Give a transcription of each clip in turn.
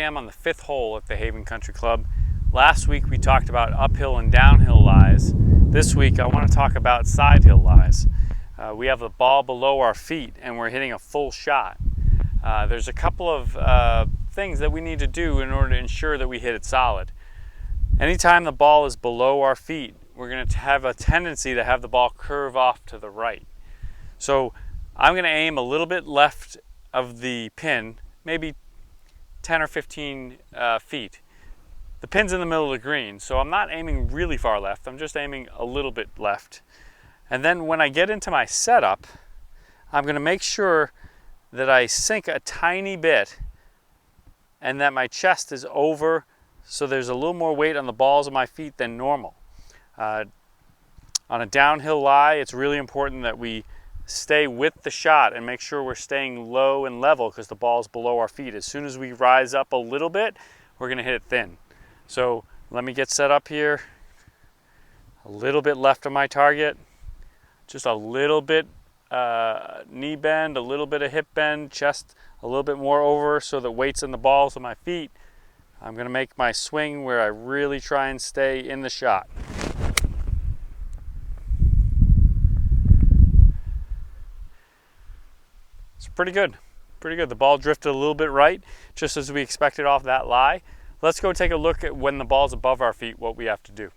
am on the 5th hole at the Haven Country Club. Last week we talked about uphill and downhill lies. This week I want to talk about side hill lies. We have the ball below our feet and we're hitting a full shot. There's a couple of things that we need to do in order to ensure that we hit it solid. Anytime the ball is below our feet, we're going to have a tendency to have the ball curve off to the right. So I'm going to aim a little bit left of the pin, maybe 10 or 15 feet. The pin's in the middle of the green, so I'm not aiming really far left. I'm just aiming a little bit left. And then when I get into my setup, I'm going to make sure that I sink a tiny bit and that my chest is over, so there's a little more weight on the balls of my feet than normal. On a downhill lie, it's really important that we stay with the shot and make sure we're staying low and level because the ball's below our feet. As soon as we rise up a little bit, we're going to hit it thin. So let me get set up here. A little bit left of my target, just a little bit knee bend, a little bit of hip bend, chest a little bit more over so the weight's in the balls of my feet. I'm going to make my swing where I really try and stay in the shot. It's pretty good. Pretty good. The ball drifted a little bit right, just as we expected off that lie. Let's go take a look at when the ball's above our feet, what we have to do.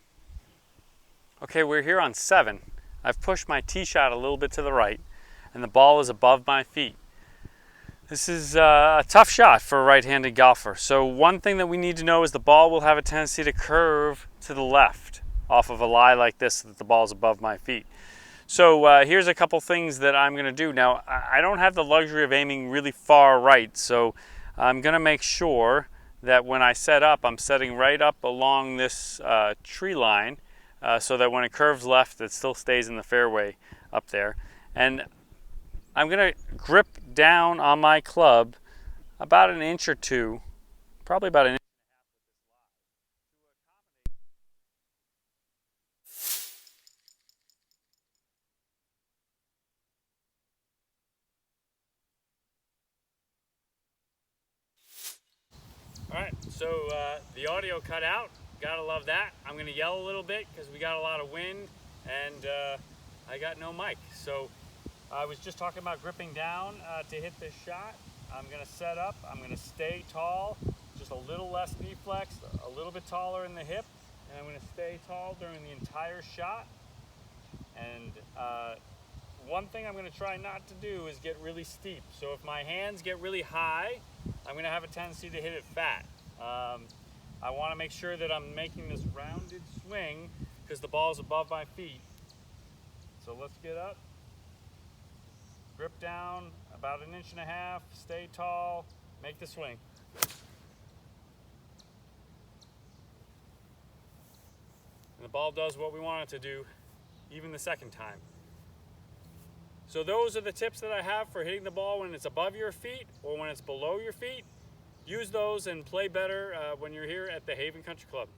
Okay, we're here on 7. I've pushed my tee shot a little bit to the right, and the ball is above my feet. This is a tough shot for a right-handed golfer. So one thing that we need to know is the ball will have a tendency to curve to the left off of a lie like this, so that the ball's above my feet. So here's a couple things that I'm going to do. Now, I don't have the luxury of aiming really far right, so I'm going to make sure that when I set up, I'm setting right up along this tree line so that when it curves left, it still stays in the fairway up there. And I'm going to grip down on my club about an inch or two, probably about an inch. Alright, so the audio cut out, gotta love that. I'm gonna yell a little bit because we got a lot of wind and I got no mic. So I was just talking about gripping down to hit this shot. I'm gonna set up, I'm gonna stay tall, just a little less knee flex, a little bit taller in the hip, and I'm gonna stay tall during the entire shot. And one thing I'm gonna try not to do is get really steep. So if my hands get really high, I'm going to have a tendency to hit it fat. I want to make sure that I'm making this rounded swing because the ball is above my feet. So let's get up, grip down about an inch and a half, stay tall, make the swing. And the ball does what we want it to do, even the second time. So those are the tips that I have for hitting the ball when it's above your feet or when it's below your feet. Use those and play better when you're here at the Haven Country Club.